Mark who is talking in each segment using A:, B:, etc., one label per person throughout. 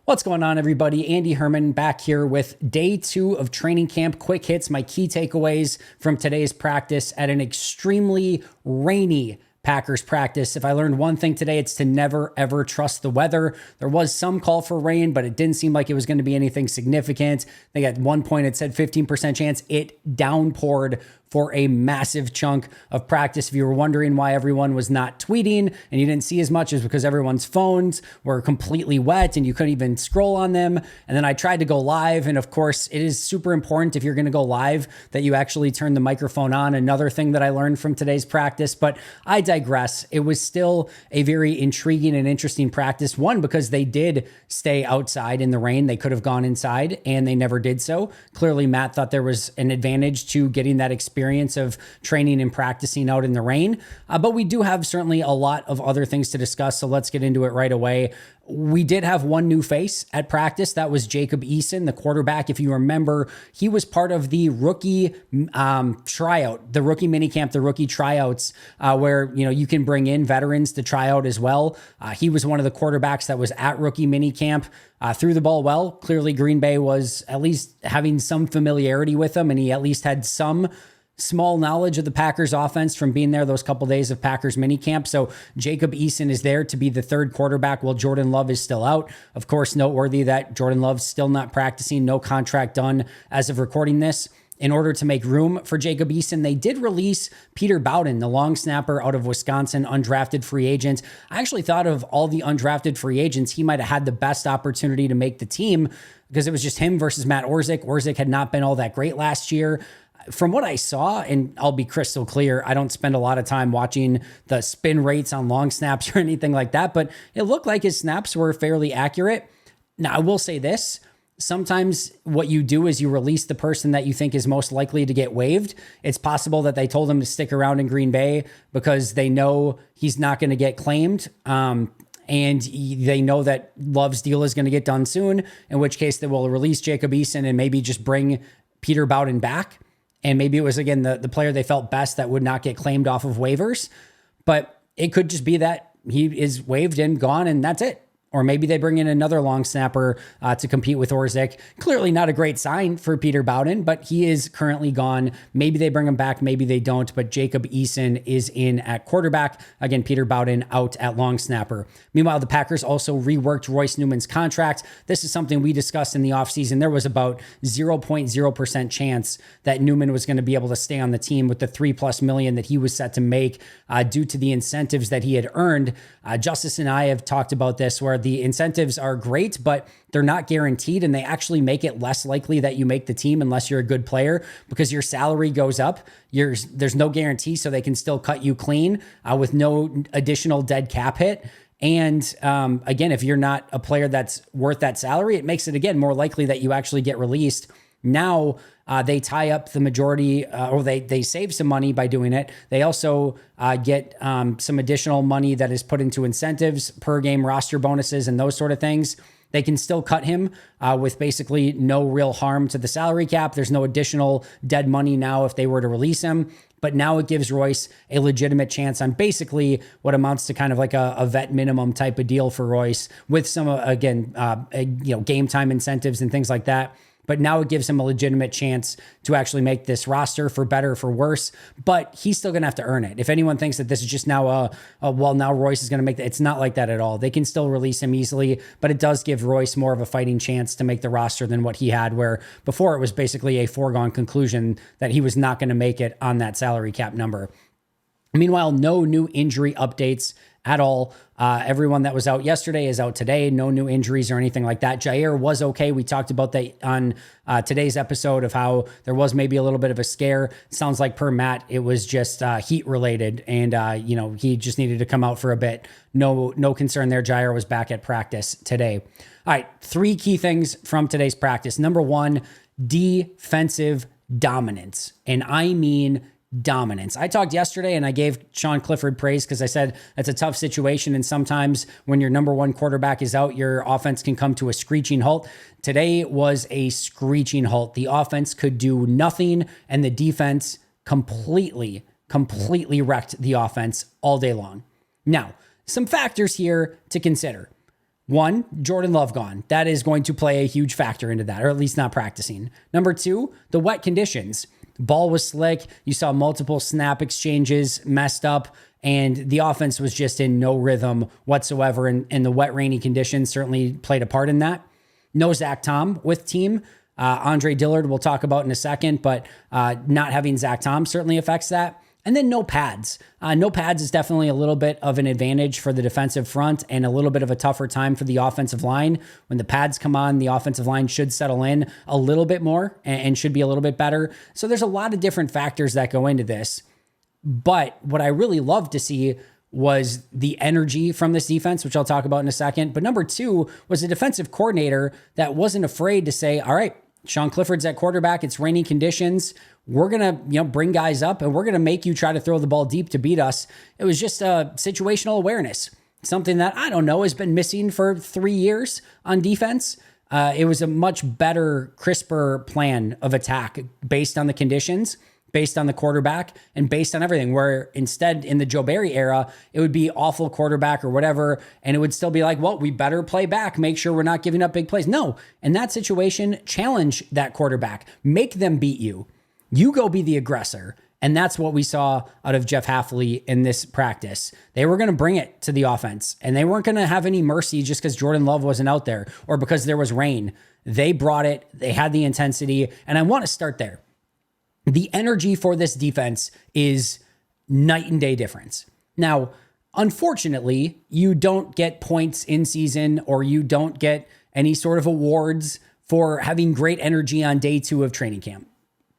A: What's going on, everybody? Andy Herman back here with day 2 of training camp. Quick hits, my key takeaways from today's practice at an extremely rainy Packers practice. If I learned one thing today, it's to never, ever trust the weather. There was some call for rain, but it didn't seem like it was going to be anything significant. I think at one point it said 15% chance. It downpoured for a massive chunk of practice. If you were wondering why everyone was not tweeting and you didn't see as much, is because everyone's phones were completely wet and you couldn't even scroll on them. And then I tried to go live. And of course, it is super important if you're going to go live that you actually turn the microphone on. Another thing that I learned from today's practice, but I digress. It was still a very intriguing and interesting practice. One, because they did stay outside in the rain. They could have gone inside and they never did so. Clearly, Matt thought there was an advantage to getting that experience of training and practicing out in the rain. But we do have certainly a lot of other things to discuss. So let's get into it right away. We did have one new face at practice. That was Jacob Eason, the quarterback. If you remember, he was part of the rookie tryout, the rookie minicamp, the rookie tryouts, where you can bring in veterans to try out as well. He was one of the quarterbacks that was at rookie minicamp. Threw the ball well. Clearly, Green Bay was at least having some familiarity with him, and he at least had some small knowledge of the Packers offense from being there those couple days of Packers minicamp. So Jacob Eason is there to be the third quarterback while Jordan Love is still out. Of course, noteworthy that Jordan Love's still not practicing, no contract done as of recording this. In order to make room for Jacob Eason, they did release Peter Bowden, the long snapper out of Wisconsin, undrafted free agent. I actually thought of all the undrafted free agents, he might have had the best opportunity to make the team because it was just him versus Matt Orzik. Orzik had not been all that great last year. From what I saw, and I'll be crystal clear, I don't spend a lot of time watching the spin rates on long snaps or anything like that, but it looked like his snaps were fairly accurate. Now, I will say this. Sometimes what you do is you release the person that you think is most likely to get waived. It's possible that they told him to stick around in Green Bay because they know he's not going to get claimed. And they know that Love's deal is going to get done soon, in which case they will release Jacob Eason and maybe just bring Peter Bowden back. And maybe it was, again, the player they felt best that would not get claimed off of waivers. But it could just be that he is waived and gone, and that's it. Or maybe they bring in another long snapper to compete with Orzik. Clearly not a great sign for Peter Bowden, but he is currently gone. Maybe they bring him back, maybe they don't. But Jacob Eason is in at quarterback. Again, Peter Bowden out at long snapper. Meanwhile, the Packers also reworked Royce Newman's contract. This is something we discussed in the offseason. There was about 0.0% chance that Newman was going to be able to stay on the team with the $3+ million that he was set to make due to the incentives that he had earned. Justice and I have talked about this, where the incentives are great, but they're not guaranteed, and they actually make it less likely that you make the team unless you're a good player because your salary goes up. There's no guarantee, so they can still cut you clean with no additional dead cap hit. And again, if you're not a player that's worth that salary, it makes it, again, more likely that you actually get released. Now they tie up the majority, or they save some money by doing it. They also get some additional money that is put into incentives, per game roster bonuses, and those sort of things. They can still cut him with basically no real harm to the salary cap. There's no additional dead money now if they were to release him. But now it gives Royce a legitimate chance on basically what amounts to kind of like a vet minimum type of deal for Royce with some, again, game time incentives and things like that. But now it gives him a legitimate chance to actually make this roster, for better or for worse. But he's still going to have to earn it. If anyone thinks that this is just now now Royce is going to make that, it's not like that at all. They can still release him easily, but it does give Royce more of a fighting chance to make the roster than what he had, where before it was basically a foregone conclusion that he was not going to make it on that salary cap number. Meanwhile, no new injury updates at all. Everyone that was out yesterday is out today. No new injuries or anything like that. Jair was okay. We talked about that on today's episode of how there was maybe a little bit of a scare. Sounds like per Matt, it was just heat related, and he just needed to come out for a bit. No concern there. Jair was back at practice today. All right, 3 key things from today's practice. Number 1, defensive dominance, and I mean dominance. I talked yesterday and I gave Sean Clifford praise because I said that's a tough situation. And sometimes when your number 1 quarterback is out, your offense can come to a screeching halt. Today was a screeching halt. The offense could do nothing, and the defense completely wrecked the offense all day long. Now, some factors here to consider. One, Jordan Love gone. That is going to play a huge factor into that, or at least not practicing. Number two, the wet conditions. Ball was slick. You saw multiple snap exchanges messed up, and the offense was just in no rhythm whatsoever. And the wet, rainy conditions certainly played a part in that. No Zach Tom with team. Andre Dillard we'll talk about in a second, but not having Zach Tom certainly affects that. And then no pads. No pads is definitely a little bit of an advantage for the defensive front and a little bit of a tougher time for the offensive line. When the pads come on, the offensive line should settle in a little bit more and should be a little bit better. So there's a lot of different factors that go into this. But what I really love to see was the energy from this defense, which I'll talk about in a second. But number two was a defensive coordinator that wasn't afraid to say, all right, Sean Clifford's at quarterback. It's rainy conditions. We're going to, bring guys up and we're going to make you try to throw the ball deep to beat us. It was just a situational awareness, something that I don't know has been missing for 3 years on defense. It was a much better, crisper plan of attack based on the conditions, based on the quarterback, and based on everything, where instead in the Joe Barry era, it would be awful quarterback or whatever, and it would still be like, well, we better play back, make sure we're not giving up big plays. No, in that situation, challenge that quarterback, make them beat you. You go be the aggressor. And that's what we saw out of Jeff Hafley in this practice. They were going to bring it to the offense, and they weren't going to have any mercy just because Jordan Love wasn't out there or because there was rain. They brought it. They had the intensity, and I want to start there. The energy for this defense is night and day difference. Now, unfortunately, you don't get points in season or you don't get any sort of awards for having great energy on day 2 of training camp.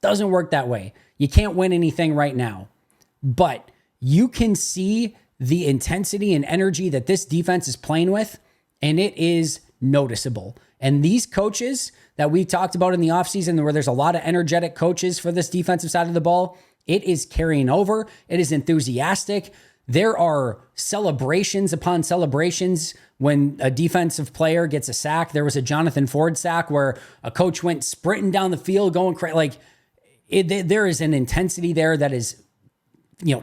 A: Doesn't work that way. You can't win anything right now, but you can see the intensity and energy that this defense is playing with, and it is noticeable. And these coaches that we talked about in the offseason, where there's a lot of energetic coaches for this defensive side of the ball, it is carrying over. It is enthusiastic. There are celebrations upon celebrations when a defensive player gets a sack. There was a Jonathan Ford sack where a coach went sprinting down the field, going crazy. There is an intensity there that is,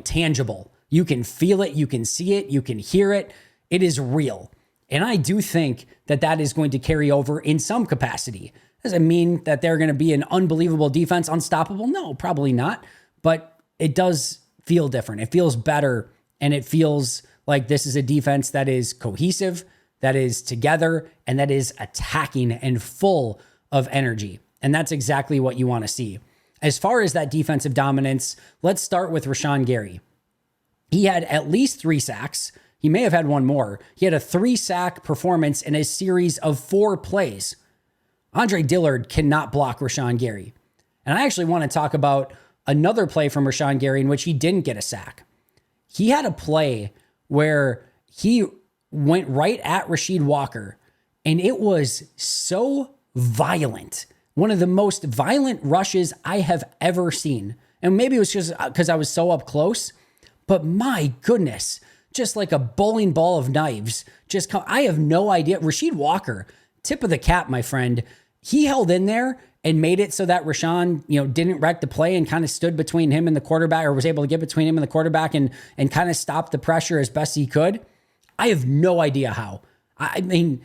A: tangible. You can feel it. You can see it. You can hear it. It is real. And I do think that that is going to carry over in some capacity. Does it mean that they're going to be an unbelievable defense, unstoppable? No, probably not. But it does feel different. It feels better. And it feels like this is a defense that is cohesive, that is together, and that is attacking and full of energy. And that's exactly what you want to see. As far as that defensive dominance, let's start with Rashawn Gary. He had at least 3 sacks. He may have had one more. He had a 3-sack performance in a series of 4 plays. Andre Dillard cannot block Rashawn Gary. And I actually want to talk about another play from Rashawn Gary in which he didn't get a sack. He had a play where he went right at Rasheed Walker, and it was so violent. One of the most violent rushes I have ever seen. And maybe it was just because I was so up close, but my goodness, just like a bowling ball of knives. I have no idea. Rasheed Walker, tip of the cap, my friend. He held in there and made it so that Rashawn, didn't wreck the play and kind of stood between him and the quarterback, or was able to get between him and the quarterback and kind of stop the pressure as best he could. I have no idea how. I mean,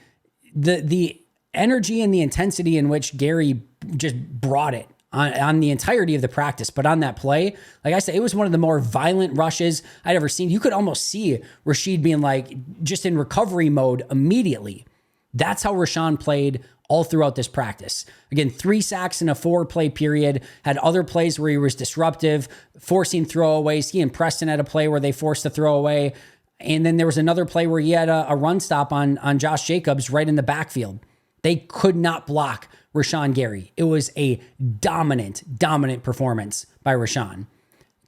A: the energy and the intensity in which Gary just brought it on the entirety of the practice, but on that play, like I said, it was one of the more violent rushes I'd ever seen. You could almost see Rasheed being just in recovery mode immediately. That's how Rashawn played all throughout this practice. Again, 3 sacks in a 4-play period, had other plays where he was disruptive, forcing throwaways. He and Preston had a play where they forced a throwaway. And then there was another play where he had a run stop on Josh Jacobs right in the backfield. They could not block Rashawn Gary. It was a dominant performance by Rashawn.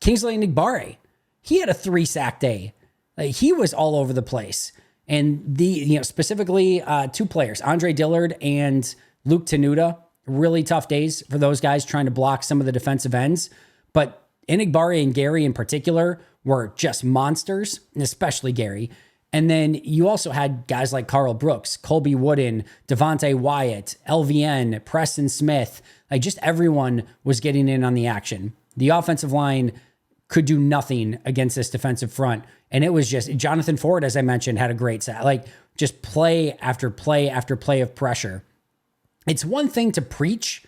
A: Kingsley Enagbare, he had a 3-sack day. He was all over the place. And specifically 2 players, Andre Dillard and Luke Tenuta, really tough days for those guys trying to block some of the defensive ends. But Enagbare and Gary in particular were just monsters, and especially Gary. And then you also had guys like Carl Brooks, Colby Wooden, Devontae Wyatt, LVN, Preston Smith. Just everyone was getting in on the action. The offensive line could do nothing against this defensive front. And it was just Jonathan Ford, as I mentioned, had a great set, like just play after play after play of pressure. It's one thing to preach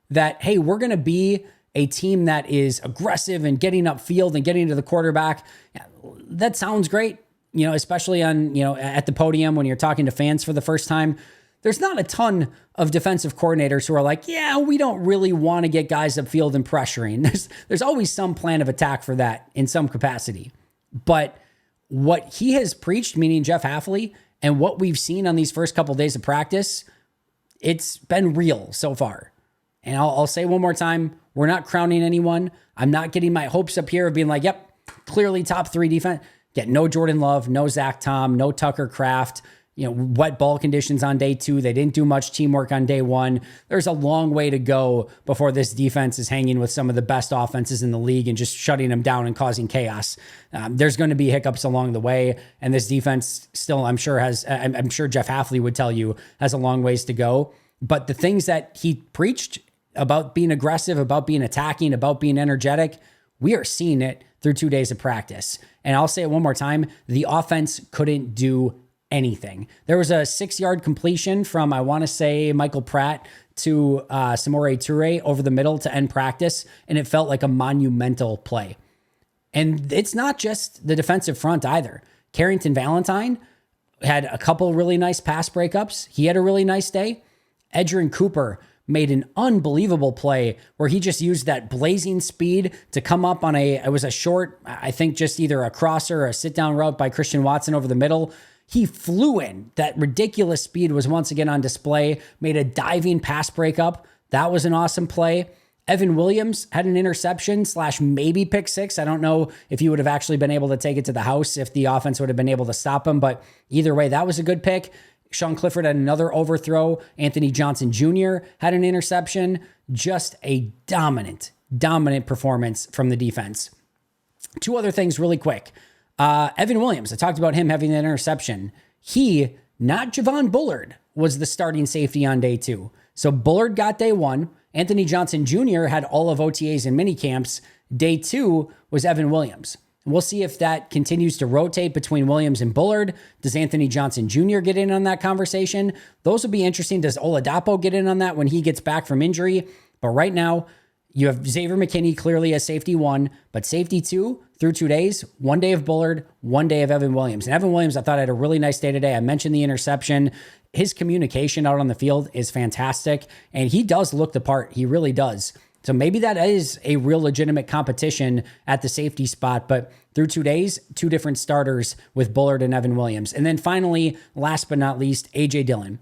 A: that, hey, we're going to be a team that is aggressive and getting upfield and getting to the quarterback. That sounds great, especially on, at the podium when you're talking to fans for the first time. There's not a ton of defensive coordinators who are like, yeah, we don't really want to get guys upfield and pressuring. There's always some plan of attack for that in some capacity. But what he has preached, meaning Jeff Hafley, and what we've seen on these first couple of days of practice, it's been real so far. And I'll say one more time, we're not crowning anyone. I'm not getting my hopes up here of being like, yep, clearly top 3 defense. Get no Jordan Love, no Zach Tom, no Tucker Kraft. Wet ball conditions on day 2. They didn't do much teamwork on day 1. There's a long way to go before this defense is hanging with some of the best offenses in the league and just shutting them down and causing chaos. There's going to be hiccups along the way. And this defense still, I'm sure Jeff Hafley would tell you, has a long ways to go. But the things that he preached about being aggressive, about being attacking, about being energetic, we are seeing it through 2 days of practice. And I'll say it one more time, the offense couldn't do anything. There was a 6-yard completion from, I want to say, Michael Pratt to Samori Toure over the middle to end practice, and it felt like a monumental play. And it's not just the defensive front either. Carrington Valentine had a couple really nice pass breakups. He had a really nice day. Edgerrin Cooper made an unbelievable play where he just used that blazing speed to come up on it was a short, I think just either a crosser or a sit-down route by Christian Watson over the middle. He flew in. That ridiculous speed was once again on display, made a diving pass breakup. That was an awesome play. Evan Williams had an interception / maybe pick 6. I don't know if he would have actually been able to take it to the house if the offense would have been able to stop him, but either way, that was a good pick. Sean Clifford had another overthrow. Anthony Johnson Jr. had an interception. Just a dominant performance from the defense. 2 other things really quick. Evan Williams, I talked about him having an interception. He, not Javon Bullard, was the starting safety on day 2. So Bullard got day 1. Anthony Johnson Jr. had all of OTAs and mini camps. Day 2 was Evan Williams. We'll see if that continues to rotate between Williams and Bullard. Does Anthony Johnson Jr. get in on that conversation? Those will be interesting. Does Oladapo get in on that when he gets back from injury? But right now, you have Xavier McKinney clearly as safety 1, but safety 2 through 2 days, 1 day of Bullard, 1 day of Evan Williams. And Evan Williams, I thought, had a really nice day today. I mentioned the interception. His communication out on the field is fantastic, and he does look the part. He really does. So maybe that is a real legitimate competition at the safety spot, but through 2 days, 2 different starters with Bullard and Evan Williams. And then finally, last but not least, A.J. Dillon.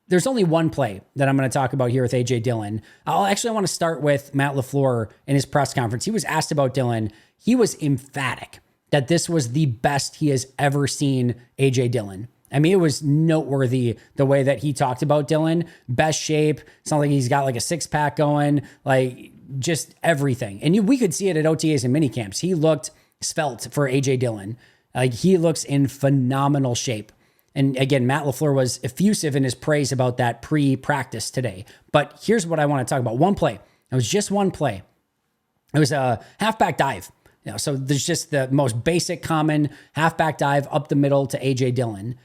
A: There's only one play that I'm going to talk about here with A.J. Dillon. I want to start with Matt LaFleur in his press conference. He was asked about Dillon. He was emphatic that this was the best he has ever seen A.J. Dillon. I mean, it was noteworthy the way that he talked about Dillon. Best shape. It's not like he's got like a 6-pack going, like just everything. And we could see it at OTAs and minicamps. He looked svelte for A.J. Dillon. Like he looks in phenomenal shape. And again, Matt LaFleur was effusive in his praise about that pre-practice today. But here's what I want to talk about. One play. It was just one play. It was a halfback dive. So there's just the most basic common halfback dive up the middle to A.J. Dillon.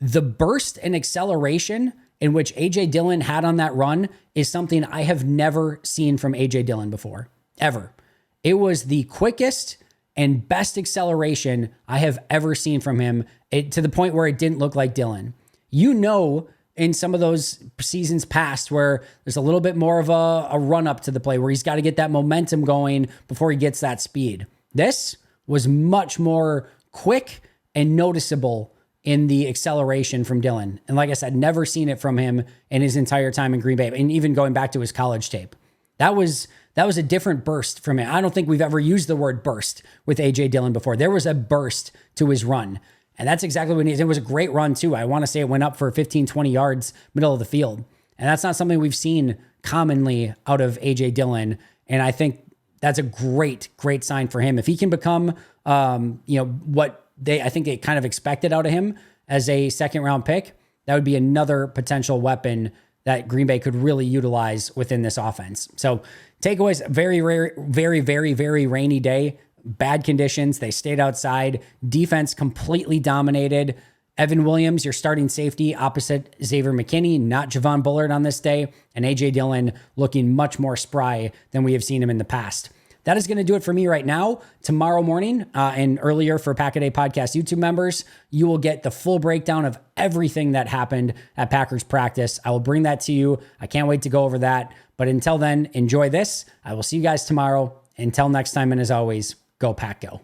A: The burst and acceleration in which A.J. Dillon had on that run is something I have never seen from A.J. Dillon before, ever. It was the quickest and best acceleration I have ever seen from him, to the point where it didn't look like Dillon. In some of those seasons past where there's a little bit more of a run up to the play where he's got to get that momentum going before he gets that speed. This was much more quick and noticeable in the acceleration from Dillon. And like I said, never seen it from him in his entire time in Green Bay. And even going back to his college tape, that was a different burst from him. I don't think we've ever used the word burst with A.J. Dillon before. There was a burst to his run. And that's exactly what it is. It was a great run too. I want to say it went up for 15, 20 yards middle of the field. And that's not something we've seen commonly out of A.J. Dillon. And I think that's a great sign for him. If he can become, what I think they kind of expected out of him as a 2nd round pick, that would be another potential weapon that Green Bay could really utilize within this offense. So takeaways, very rare, very, very, very rainy day, bad conditions. They stayed outside. Defense completely dominated. Evan Williams, your starting safety opposite Xavier McKinney, not Javon Bullard on this day, and A.J. Dillon looking much more spry than we have seen him in the past. That is going to do it for me right now. Tomorrow morning and earlier for Pack a Day Podcast YouTube members, you will get the full breakdown of everything that happened at Packers practice. I will bring that to you. I can't wait to go over that. But until then, enjoy this. I will see you guys tomorrow. Until next time, and as always, go Pack Go.